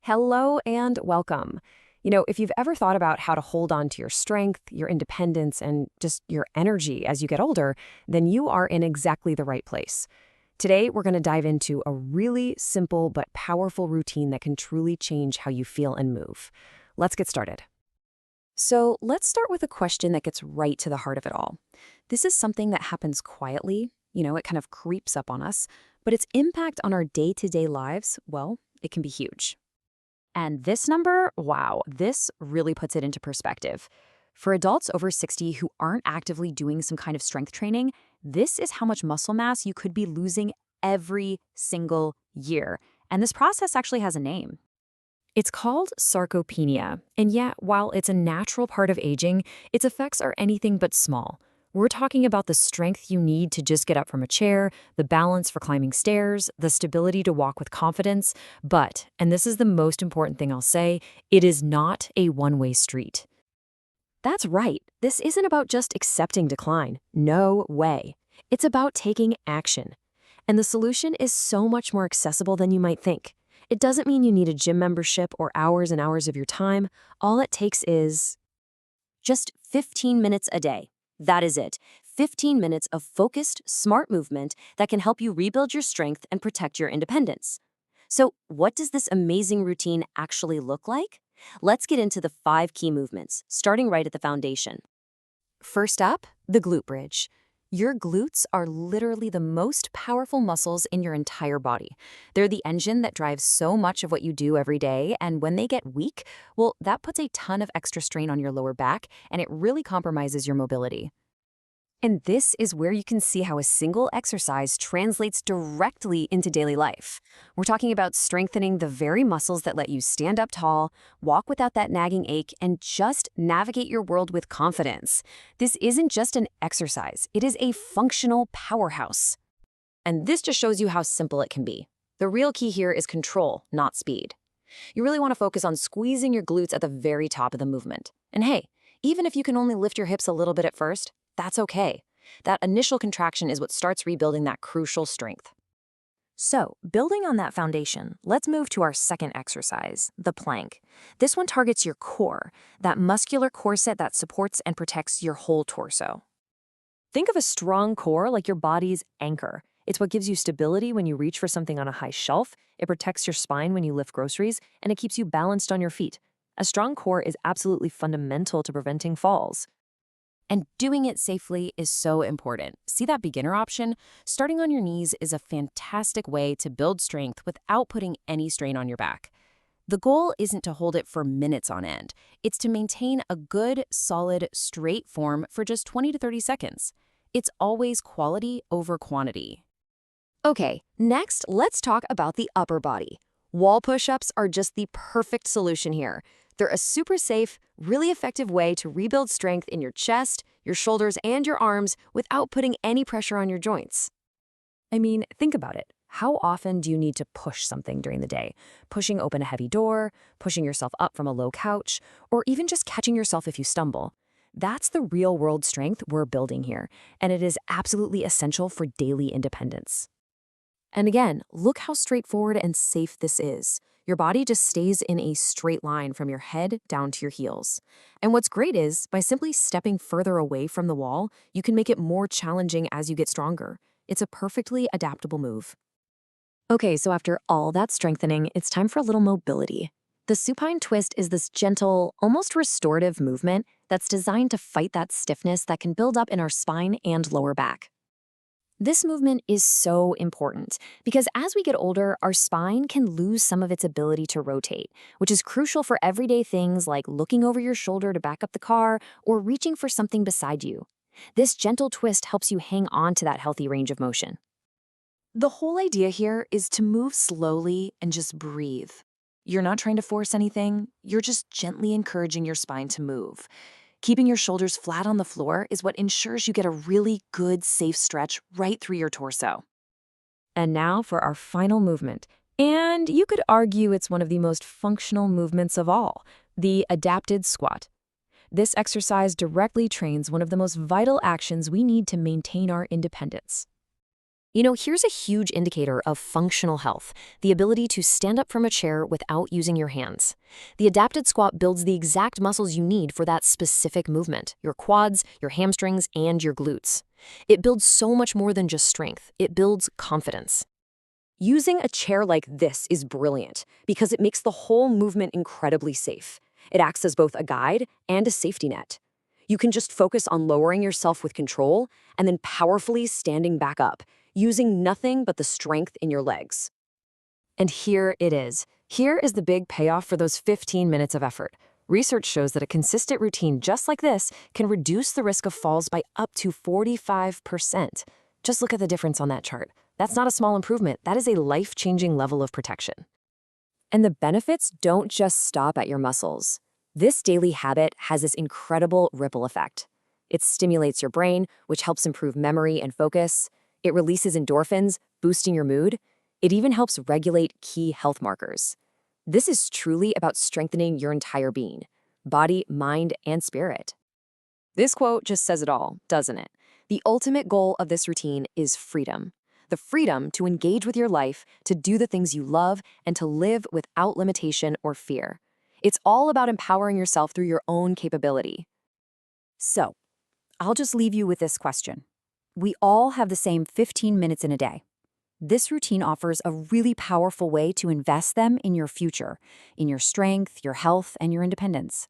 Hello and welcome. If you've ever thought about how to hold on to your strength, your independence, and just your energy as you get older, then you are in exactly the right place. Today, we're going to dive into a really simple but powerful routine that can truly change how you feel and move. Let's get started. So, let's start with a question that gets right to the heart of it all. This is something that happens quietly, it kind of creeps up on us, but its impact on our day-to-day lives, well, it can be huge. And this number, wow, this really puts it into perspective. For adults over 60 who aren't actively doing some kind of strength training, this is how much muscle mass you could be losing every single year. And this process actually has a name. It's called sarcopenia. And yeah, while it's a natural part of aging, its effects are anything but small. We're talking about the strength you need to just get up from a chair, the balance for climbing stairs, the stability to walk with confidence. But, and this is the most important thing I'll say, it is not a one-way street. That's right. This isn't about just accepting decline. No way. It's about taking action. And the solution is so much more accessible than you might think. It doesn't mean you need a gym membership or hours and hours of your time. All it takes is just 15 minutes a day. That is it. 15 minutes of focused, smart movement that can help you rebuild your strength and protect your independence. So, what does this amazing routine actually look like? Let's get into the 5 key movements, starting right at the foundation. First up, the glute bridge. Your glutes are literally the most powerful muscles in your entire body. They're the engine that drives so much of what you do every day, and when they get weak, well, that puts a ton of extra strain on your lower back, and it really compromises your mobility. And this is where you can see how a single exercise translates directly into daily life. We're talking about strengthening the very muscles that let you stand up tall, walk without that nagging ache, and just navigate your world with confidence. This isn't just an exercise, it is a functional powerhouse. And this just shows you how simple it can be. The real key here is control, not speed. You really want to focus on squeezing your glutes at the very top of the movement. And hey, even if you can only lift your hips a little bit at first, that's okay. That initial contraction is what starts rebuilding that crucial strength. So, building on that foundation, let's move to our second exercise, the plank. This one targets your core, that muscular corset that supports and protects your whole torso. Think of a strong core like your body's anchor. It's what gives you stability when you reach for something on a high shelf, it protects your spine when you lift groceries, and it keeps you balanced on your feet. A strong core is absolutely fundamental to preventing falls. And doing it safely is so important. See that beginner option? Starting on your knees is a fantastic way to build strength without putting any strain on your back. The goal isn't to hold it for minutes on end. It's to maintain a good, solid, straight form for just 20 to 30 seconds. It's always quality over quantity. Okay, next, let's talk about the upper body. Wall push-ups are just the perfect solution here. They're a super safe, really effective way to rebuild strength in your chest, your shoulders, and your arms without putting any pressure on your joints. I mean, think about it. How often do you need to push something during the day? Pushing open a heavy door, pushing yourself up from a low couch, or even just catching yourself if you stumble. That's the real-world strength we're building here, and it is absolutely essential for daily independence. And again, look how straightforward and safe this is. Your body just stays in a straight line from your head down to your heels. And what's great is, by simply stepping further away from the wall, you can make it more challenging as you get stronger. It's a perfectly adaptable move. Okay, so after all that strengthening, it's time for a little mobility. The supine twist is this gentle, almost restorative movement that's designed to fight that stiffness that can build up in our spine and lower back. This movement is so important because as we get older, our spine can lose some of its ability to rotate, which is crucial for everyday things like looking over your shoulder to back up the car or reaching for something beside you. This gentle twist helps you hang on to that healthy range of motion. The whole idea here is to move slowly and just breathe. You're not trying to force anything, you're just gently encouraging your spine to move. Keeping your shoulders flat on the floor is what ensures you get a really good, safe stretch right through your torso. And now for our final movement. And you could argue it's one of the most functional movements of all, the adapted squat. This exercise directly trains one of the most vital actions we need to maintain our independence. Here's a huge indicator of functional health, the ability to stand up from a chair without using your hands. The adapted squat builds the exact muscles you need for that specific movement, your quads, your hamstrings, and your glutes. It builds so much more than just strength. It builds confidence. Using a chair like this is brilliant because it makes the whole movement incredibly safe. It acts as both a guide and a safety net. You can just focus on lowering yourself with control and then powerfully standing back up, using nothing but the strength in your legs. And here it is. Here is the big payoff for those 15 minutes of effort. Research shows that a consistent routine just like this can reduce the risk of falls by up to 45%. Just look at the difference on that chart. That's not a small improvement. That is a life-changing level of protection. And the benefits don't just stop at your muscles. This daily habit has this incredible ripple effect. It stimulates your brain, which helps improve memory and focus. It releases endorphins, boosting your mood. It even helps regulate key health markers. This is truly about strengthening your entire being, body, mind, and spirit. This quote just says it all, doesn't it? The ultimate goal of this routine is freedom. The freedom to engage with your life, to do the things you love, and to live without limitation or fear. It's all about empowering yourself through your own capability. So, I'll just leave you with this question. We all have the same 15 minutes in a day. This routine offers a really powerful way to invest them in your future, in your strength, your health, and your independence.